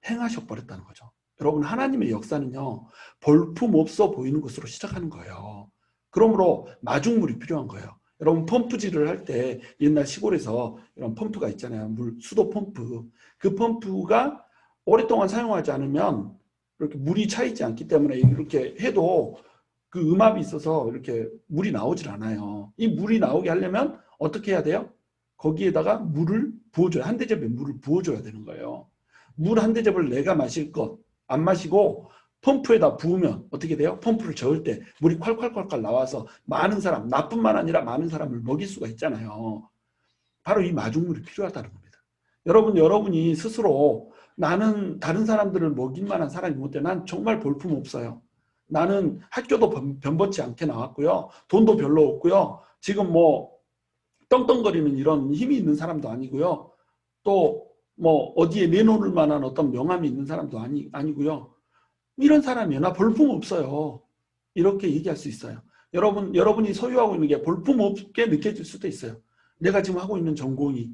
행하셔버렸다는 거죠. 여러분, 하나님의 역사는요 볼품없어 보이는 것으로 시작하는 거예요. 그러므로 마중물이 필요한 거예요. 여러분, 펌프질을 할 때 옛날 시골에서 이런 펌프가 있잖아요. 수도 펌프. 그 펌프가 오랫동안 사용하지 않으면 이렇게 물이 차있지 않기 때문에 이렇게 해도 그 음압이 있어서 이렇게 물이 나오질 않아요. 이 물이 나오게 하려면 어떻게 해야 돼요? 거기에다가 물을 부어줘야, 한 대접에 물을 부어줘야 되는 거예요. 물 한 대접을 내가 마실 것 안 마시고 펌프에다 부으면 어떻게 돼요? 펌프를 저을 때 물이 콸콸콸콸 나와서 많은 사람, 나뿐만 아니라 많은 사람을 먹일 수가 있잖아요. 바로 이 마중물이 필요하다는 겁니다. 여러분이 스스로 나는 다른 사람들을 먹일 만한 사람이 못 돼. 난 정말 볼품 없어요. 나는 학교도 변변치 않게 나왔고요. 돈도 별로 없고요. 지금 뭐 떵떵거리는 이런 힘이 있는 사람도 아니고요. 또 뭐 어디에 내놓을 만한 어떤 명함이 있는 사람도 아니고요. 이런 사람이에요. 나 볼품 없어요. 이렇게 얘기할 수 있어요. 여러분이 소유하고 있는 게 볼품 없게 느껴질 수도 있어요. 내가 지금 하고 있는 전공이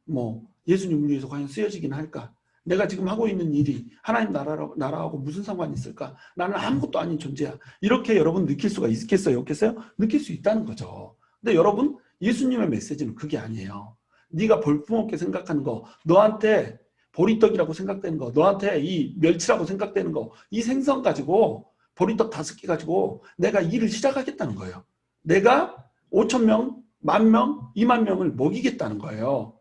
뭐 예수님을 위해서 과연 쓰여지긴 할까? 내가 지금 하고 있는 일이 하나님 나라하고 무슨 상관이 있을까? 나는 아무것도 아닌 존재야. 이렇게 여러분 느낄 수가 있겠어요? 없겠어요? 느낄 수 있다는 거죠. 근데 여러분, 예수님의 메시지는 그게 아니에요. 네가 볼품없게 생각하는 거, 너한테 보리떡이라고 생각되는 거, 너한테 이 멸치라고 생각되는 거, 이 생선 가지고 보리떡 5개 가지고 내가 일을 시작하겠다는 거예요. 내가 5,000명, 10,000명, 20,000명을 먹이겠다는 거예요.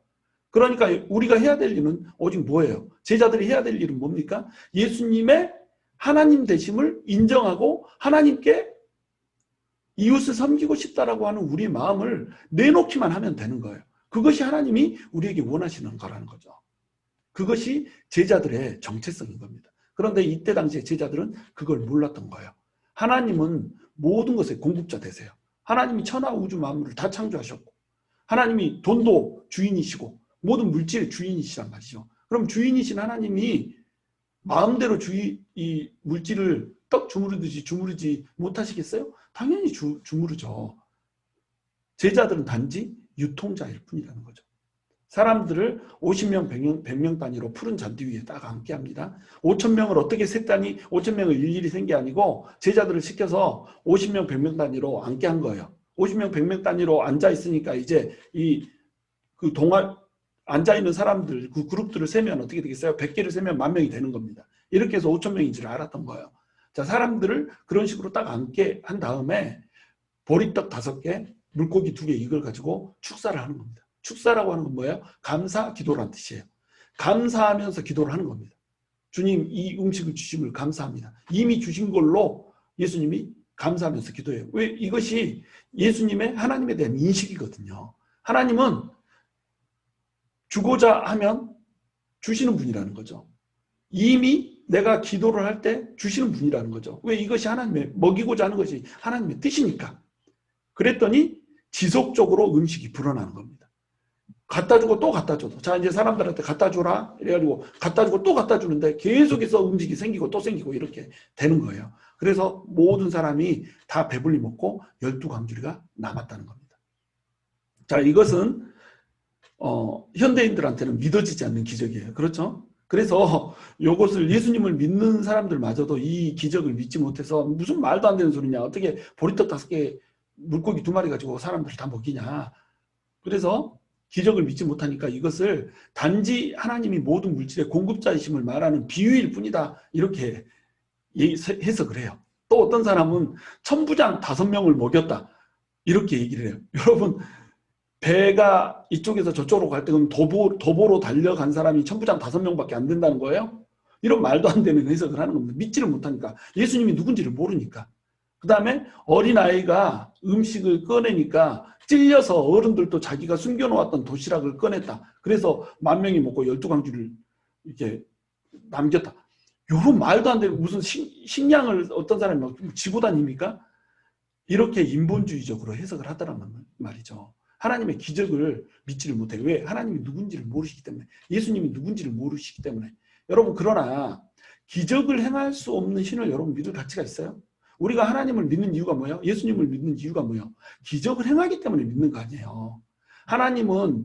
그러니까 우리가 해야 될 일은 오직 뭐예요? 제자들이 해야 될 일은 뭡니까? 예수님의 하나님 되심을 인정하고 하나님께 이웃을 섬기고 싶다라고 하는 우리의 마음을 내놓기만 하면 되는 거예요. 그것이 하나님이 우리에게 원하시는 거라는 거죠. 그것이 제자들의 정체성인 겁니다. 그런데 이때 당시에 제자들은 그걸 몰랐던 거예요. 하나님은 모든 것의 공급자 되세요. 하나님이 천하 우주 만물을 다 창조하셨고, 하나님이 돈도 주인이시고 모든 물질의 주인이시란 말이죠. 그럼 주인이신 하나님이 마음대로 이 물질을 떡 주무르지 못하시겠어요? 당연히 주무르죠. 제자들은 단지 유통자일 뿐이라는 거죠. 사람들을 50명, 100명 단위로 푸른 잔디 위에 딱 앉게 합니다. 5,000명을 어떻게 셌다니 5,000명을 일일이 센 게 아니고 제자들을 시켜서 50명, 100명 단위로 앉게 한 거예요. 50명, 100명 단위로 앉아 있으니까 이제 앉아 있는 사람들, 그 그룹들을 세면 어떻게 되겠어요? 100개를 세면 10,000명이 되는 겁니다. 이렇게 해서 5,000명인 줄 알았던 거예요. 자, 사람들을 그런 식으로 딱 앉게 한 다음에 보리떡 5개, 물고기 2개 이걸 가지고 축사를 하는 겁니다. 축사라고 하는 건 뭐예요? 감사, 기도라는 뜻이에요. 감사하면서 기도를 하는 겁니다. 주님, 이 음식을 주심을 감사합니다. 이미 주신 걸로 예수님이 감사하면서 기도해요. 왜? 이것이 예수님의 하나님에 대한 인식이거든요. 하나님은 주고자 하면 주시는 분이라는 거죠. 이미 내가 기도를 할 때 주시는 분이라는 거죠. 왜? 이것이 하나님의, 먹이고자 하는 것이 하나님의 뜻이니까. 그랬더니 지속적으로 음식이 불어나는 겁니다. 갖다 주고 또 갖다 줘도. 자, 이제 사람들한테 갖다 줘라. 이래가지고 갖다 주고 또 갖다 주는데 계속해서 음식이 생기고 또 생기고 이렇게 되는 거예요. 그래서 모든 사람이 다 배불리 먹고 12광주리가 남았다는 겁니다. 자, 이것은 현대인들한테는 믿어지지 않는 기적이에요. 그렇죠? 그래서 이것을 예수님을 믿는 사람들마저도 이 기적을 믿지 못해서 무슨 말도 안 되는 소리냐. 어떻게 보리떡 5개, 물고기 2마리 가지고 사람들 다 먹이냐. 그래서 기적을 믿지 못하니까 이것을 단지 하나님이 모든 물질의 공급자이심을 말하는 비유일 뿐이다. 이렇게 해석을 해요. 또 어떤 사람은 천부장 5명을 먹였다. 이렇게 얘기를 해요. 여러분, 배가 이쪽에서 저쪽으로 갈 때 그럼 도보로 달려간 사람이 천부장 5명밖에 안 된다는 거예요? 이런 말도 안 되는 해석을 하는 겁니다. 믿지를 못하니까. 예수님이 누군지를 모르니까. 그 다음에 어린아이가 음식을 꺼내니까 찔려서 어른들도 자기가 숨겨놓았던 도시락을 꺼냈다. 그래서 10,000명이 먹고 12광주를 이렇게 남겼다. 이런 말도 안 되는 무슨 식량을 어떤 사람이 막 지고 다닙니까? 이렇게 인본주의적으로 해석을 하더란 말이죠. 하나님의 기적을 믿지를 못해요. 왜? 하나님이 누군지를 모르시기 때문에. 예수님이 누군지를 모르시기 때문에. 여러분, 그러나 기적을 행할 수 없는 신을 여러분 믿을 가치가 있어요? 우리가 하나님을 믿는 이유가 뭐예요? 예수님을 믿는 이유가 뭐예요? 기적을 행하기 때문에 믿는 거 아니에요. 하나님은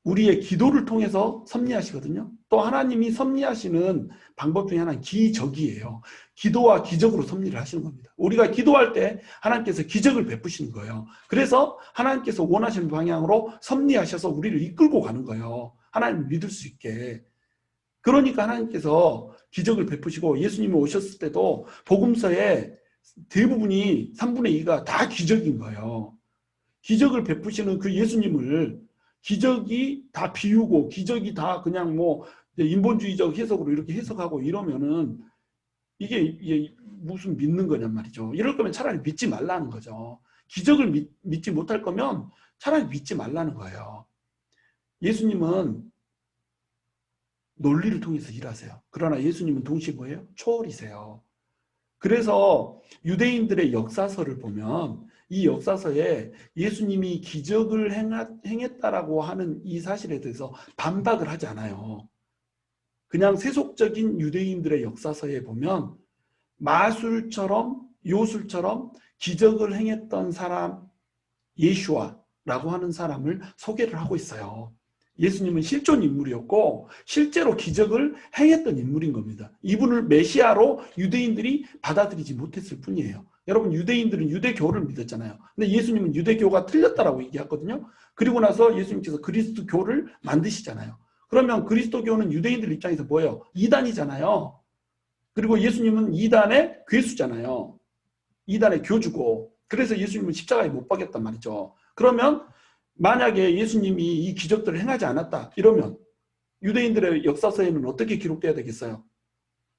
우리의 기도를 통해서 섭리하시거든요. 또 하나님이 섭리하시는 방법 중에 하나는 기적이에요. 기도와 기적으로 섭리를 하시는 겁니다. 우리가 기도할 때 하나님께서 기적을 베푸시는 거예요. 그래서 하나님께서 원하시는 방향으로 섭리하셔서 우리를 이끌고 가는 거예요. 하나님을 믿을 수 있게. 그러니까 하나님께서 기적을 베푸시고 예수님이 오셨을 때도 복음서에 대부분이 3분의 2가 다 기적인 거예요. 기적을 베푸시는 그 예수님을 기적이 다 비우고 기적이 다 그냥 뭐 인본주의적 해석으로 이렇게 해석하고 이러면은 이게 무슨 믿는 거냔 말이죠. 이럴 거면 차라리 믿지 말라는 거죠. 기적을 믿지 못할 거면 차라리 믿지 말라는 거예요. 예수님은 논리를 통해서 일하세요. 그러나 예수님은 동시에 뭐예요? 초월이세요. 그래서 유대인들의 역사서를 보면 이 역사서에 예수님이 기적을 행했다라고 하는 이 사실에 대해서 반박을 하지 않아요. 그냥 세속적인 유대인들의 역사서에 보면 마술처럼 요술처럼 기적을 행했던 사람 예슈아라고 하는 사람을 소개를 하고 있어요. 예수님은 실존 인물이었고 실제로 기적을 행했던 인물인 겁니다. 이분을 메시아로 유대인들이 받아들이지 못했을 뿐이에요. 여러분, 유대인들은 유대교를 믿었잖아요. 근데 예수님은 유대교가 틀렸다라고 얘기했거든요. 그리고 나서 예수님께서 그리스도교를 만드시잖아요. 그러면 그리스도교는 유대인들 입장에서 뭐예요? 이단이잖아요. 그리고 예수님은 이단의 괴수잖아요. 이단의 교주고. 그래서 예수님은 십자가에 못 박였단 말이죠. 그러면 만약에 예수님이 이 기적들을 행하지 않았다 이러면 유대인들의 역사서에는 어떻게 기록돼야 되겠어요?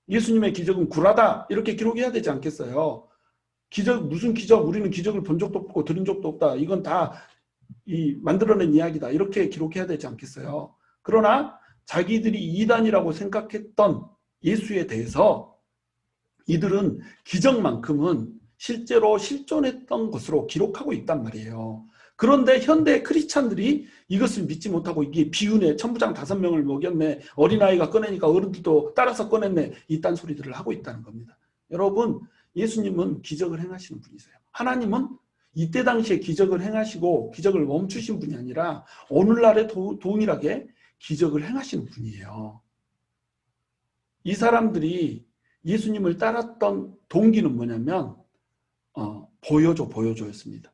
예수님의 기적은 굴하다 이렇게 기록해야 되지 않겠어요? 기적, 무슨 기적? 우리는 기적을 본 적도 없고 들은 적도 없다. 이건 다 만들어낸 이야기다. 이렇게 기록해야 되지 않겠어요? 그러나 자기들이 이단이라고 생각했던 예수에 대해서 이들은 기적만큼은 실제로 실존했던 것으로 기록하고 있단 말이에요. 그런데 현대 크리스찬들이 이것을 믿지 못하고 이게 비유네, 천부장 5명을 먹였네, 어린아이가 꺼내니까 어른들도 따라서 꺼냈네, 이딴 소리들을 하고 있다는 겁니다. 여러분, 예수님은 기적을 행하시는 분이세요. 하나님은 이때 당시에 기적을 행하시고 기적을 멈추신 분이 아니라 오늘날에 동일하게 기적을 행하시는 분이에요. 이 사람들이 예수님을 따랐던 동기는 뭐냐면 보여줘였습니다.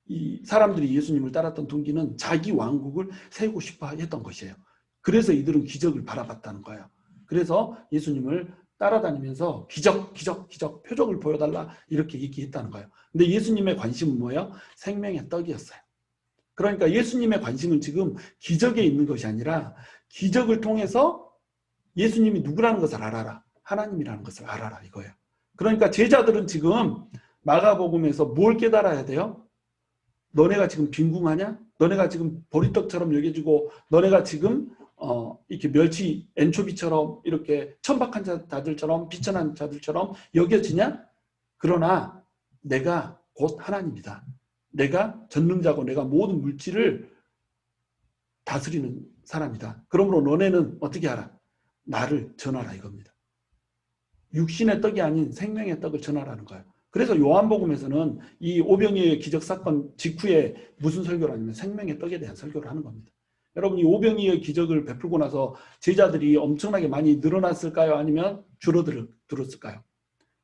이 사람들이 예수님을 따랐던 동기는 자기 왕국을 세우고 싶어 했던 것이에요. 그래서 이들은 기적을 바라봤다는 거예요. 그래서 예수님을 따라다니면서 기적 표적을 보여달라 이렇게 얘기했다는 거예요. 근데 예수님의 관심은 뭐예요? 생명의 떡이었어요. 그러니까 예수님의 관심은 지금 기적에 있는 것이 아니라 기적을 통해서 예수님이 누구라는 것을 알아라. 하나님이라는 것을 알아라 이거예요. 그러니까 제자들은 지금 마가복음에서 뭘 깨달아야 돼요? 너네가 지금 빈궁하냐? 너네가 지금 보리떡처럼 여겨지고 너네가 지금 이렇게 멸치 엔초비처럼 이렇게 천박한 자들처럼 비천한 자들처럼 여겨지냐? 그러나 내가 곧 하나님이다. 내가 전능자고 내가 모든 물질을 다스리는 사람이다. 그러므로 너네는 어떻게 하라? 나를 전하라 이겁니다. 육신의 떡이 아닌 생명의 떡을 전하라는 거예요. 그래서 요한복음에서는 이 오병이어의 기적 사건 직후에 무슨 설교를 하냐면 생명의 떡에 대한 설교를 하는 겁니다. 여러분, 이 오병이어의 기적을 베풀고 나서 제자들이 엄청나게 많이 늘어났을까요? 아니면 줄어들었을까요?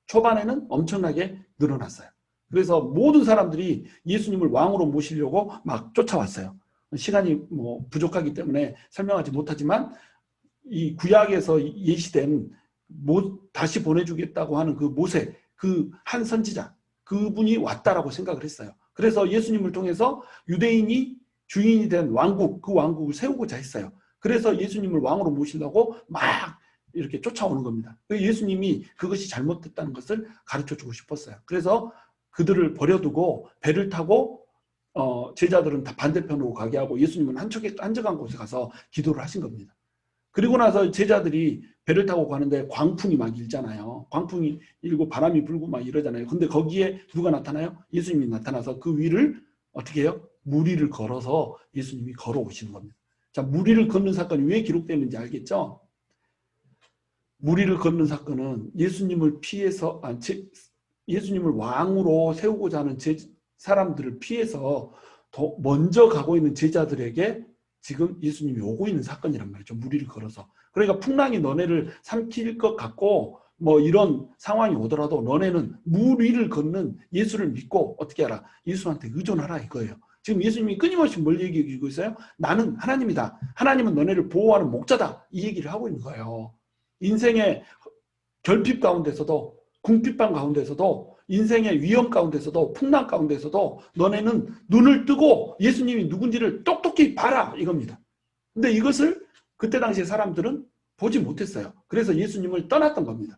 초반에는 엄청나게 늘어났어요. 그래서 모든 사람들이 예수님을 왕으로 모시려고 막 쫓아왔어요. 시간이 부족하기 때문에 설명하지 못하지만 이 구약에서 예시된 다시 보내주겠다고 하는 그 모세, 그 한 선지자, 그분이 왔다라고 생각을 했어요. 그래서 예수님을 통해서 유대인이 주인이 된 왕국, 그 왕국을 세우고자 했어요. 그래서 예수님을 왕으로 모시려고 막 이렇게 쫓아오는 겁니다. 예수님이 그것이 잘못됐다는 것을 가르쳐주고 싶었어요. 그래서 그들을 버려두고 배를 타고 제자들은 다 반대편으로 가게 하고 예수님은 한적한 곳에 가서 기도를 하신 겁니다. 그리고 나서 제자들이 배를 타고 가는데 광풍이 막 일잖아요. 광풍이 일고 바람이 불고 막 이러잖아요. 근데 거기에 누가 나타나요? 예수님이 나타나서 그 위를 어떻게 해요? 무리를 걸어서 예수님이 걸어오시는 겁니다. 자, 무리를 걷는 사건이 왜 기록되는지 알겠죠? 무리를 걷는 사건은 예수님을 피해서 예수님을 왕으로 세우고자 하는 사람들을 피해서 더 먼저 가고 있는 제자들에게 지금 예수님이 오고 있는 사건이란 말이죠. 무리를 걸어서. 그러니까 풍랑이 너네를 삼킬 것 같고 이런 상황이 오더라도 너네는 무리를 걷는 예수를 믿고 어떻게 하라? 예수한테 의존하라 이거예요. 지금 예수님이 끊임없이 뭘 얘기하고 있어요? 나는 하나님이다. 하나님은 너네를 보호하는 목자다. 이 얘기를 하고 있는 거예요. 인생의 결핍 가운데서도 궁핍한 가운데서도 인생의 위험 가운데서도 풍랑 가운데서도 너네는 눈을 뜨고 예수님이 누군지를 똑똑히 봐라 이겁니다. 근데 이것을 그때 당시에 사람들은 보지 못했어요. 그래서 예수님을 떠났던 겁니다.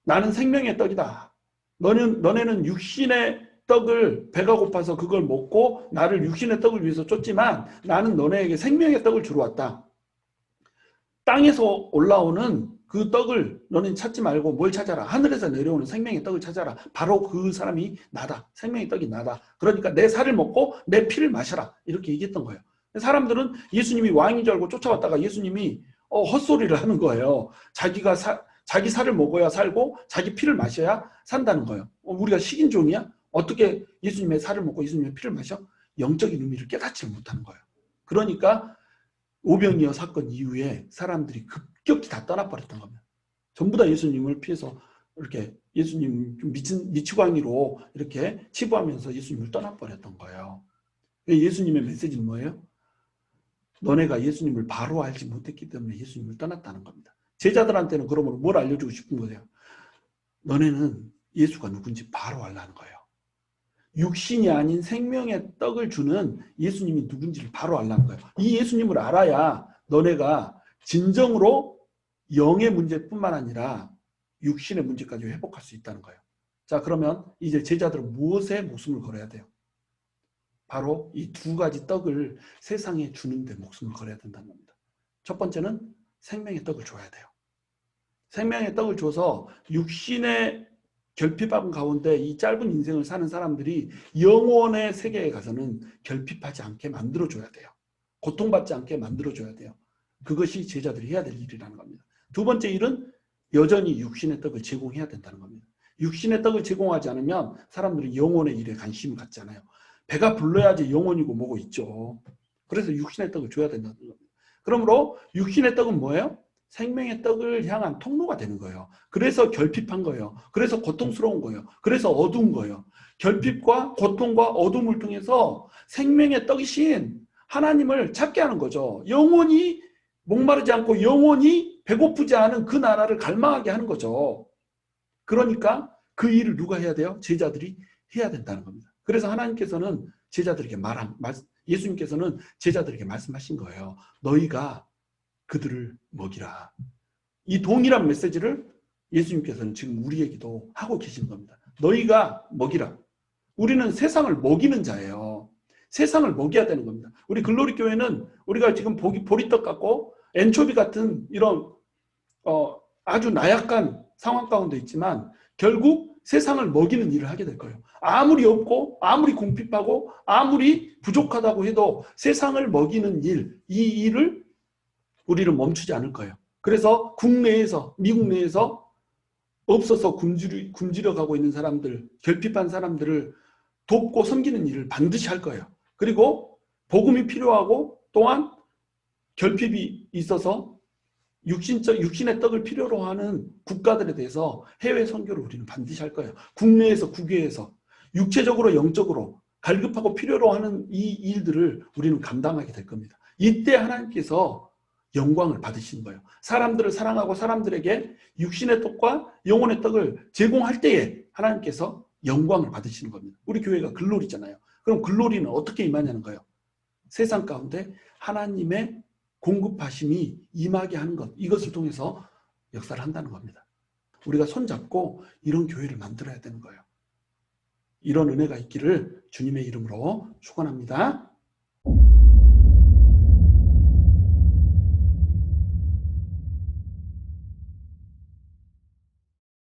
나는 생명의 떡이다. 너네는 육신의 떡을 배가 고파서 그걸 먹고 나를 육신의 떡을 위해서 쫓지만 나는 너네에게 생명의 떡을 주러 왔다. 땅에서 올라오는 그 떡을 너는 찾지 말고 뭘 찾아라? 하늘에서 내려오는 생명의 떡을 찾아라. 바로 그 사람이 나다. 생명의 떡이 나다. 그러니까 내 살을 먹고 내 피를 마셔라. 이렇게 얘기했던 거예요. 사람들은 예수님이 왕인 줄 알고 쫓아왔다가 예수님이 헛소리를 하는 거예요. 자기 살을 먹어야 살고 자기 피를 마셔야 산다는 거예요. 우리가 식인종이야? 어떻게 예수님의 살을 먹고 예수님의 피를 마셔? 영적인 의미를 깨닫지 못하는 거예요. 그러니까 오병이어 사건 이후에 사람들이 급격히 다 떠나버렸던 겁니다. 전부 다 예수님을 피해서 이렇게 예수님 좀 미치광이로 이렇게 치부하면서 예수님을 떠나버렸던 거예요. 예수님의 메시지는 뭐예요? 너네가 예수님을 바로 알지 못했기 때문에 예수님을 떠났다는 겁니다. 제자들한테는 그러므로 뭘 알려주고 싶은 거예요? 너네는 예수가 누군지 바로 알라는 거예요. 육신이 아닌 생명의 떡을 주는 예수님이 누군지를 바로 알라는 거예요. 이 예수님을 알아야 너네가 진정으로 영의 문제뿐만 아니라 육신의 문제까지 회복할 수 있다는 거예요. 자, 그러면 이제 제자들은 무엇에 목숨을 걸어야 돼요? 바로 이 두 가지 떡을 세상에 주는데 목숨을 걸어야 된다는 겁니다. 첫 번째는 생명의 떡을 줘야 돼요. 생명의 떡을 줘서 육신의 결핍함 가운데 이 짧은 인생을 사는 사람들이 영혼의 세계에 가서는 결핍하지 않게 만들어줘야 돼요. 고통받지 않게 만들어줘야 돼요. 그것이 제자들이 해야 될 일이라는 겁니다. 두 번째 일은 여전히 육신의 떡을 제공해야 된다는 겁니다. 육신의 떡을 제공하지 않으면 사람들은 영혼의 일에 관심을 갖지 않아요. 배가 불러야지 영혼이고 뭐고 있죠. 그래서 육신의 떡을 줘야 된다는 겁니다. 그러므로 육신의 떡은 뭐예요? 생명의 떡을 향한 통로가 되는 거예요. 그래서 결핍한 거예요. 그래서 고통스러운 거예요. 그래서 어두운 거예요. 결핍과 고통과 어둠을 통해서 생명의 떡이신 하나님을 찾게 하는 거죠. 영혼이 목마르지 않고 영혼이 배고프지 않은 그 나라를 갈망하게 하는 거죠. 그러니까 그 일을 누가 해야 돼요? 제자들이 해야 된다는 겁니다. 그래서 하나님께서는 예수님께서는 제자들에게 말씀하신 거예요. 너희가 그들을 먹이라. 이 동일한 메시지를 예수님께서는 지금 우리에게도 하고 계신 겁니다. 너희가 먹이라. 우리는 세상을 먹이는 자예요. 세상을 먹여야 되는 겁니다. 우리 글로리 교회는 우리가 지금 보리떡 같고 엔초비 같은 이런 아주 나약한 상황 가운데 있지만 결국 세상을 먹이는 일을 하게 될 거예요. 아무리 없고 아무리 궁핍하고 아무리 부족하다고 해도 세상을 먹이는 일, 이 일을 우리는 멈추지 않을 거예요. 그래서 국내에서 미국 내에서 없어서 굶주려 가고 있는 사람들, 결핍한 사람들을 돕고 섬기는 일을 반드시 할 거예요. 그리고 복음이 필요하고 또한 결핍이 있어서 육신의 떡을 필요로 하는 국가들에 대해서 해외 선교를 우리는 반드시 할 거예요. 국내에서 국외에서 육체적으로 영적으로 갈급하고 필요로 하는 이 일들을 우리는 감당하게 될 겁니다. 이때 하나님께서 영광을 받으시는 거예요. 사람들을 사랑하고 사람들에게 육신의 떡과 영혼의 떡을 제공할 때에 하나님께서 영광을 받으시는 겁니다. 우리 교회가 글로리잖아요. 그럼 글로리는 어떻게 임하냐는 거예요. 세상 가운데 하나님의 공급하심이 임하게 하는 것, 이것을 통해서 역사를 한다는 겁니다. 우리가 손잡고 이런 교회를 만들어야 되는 거예요. 이런 은혜가 있기를 주님의 이름으로 축원합니다.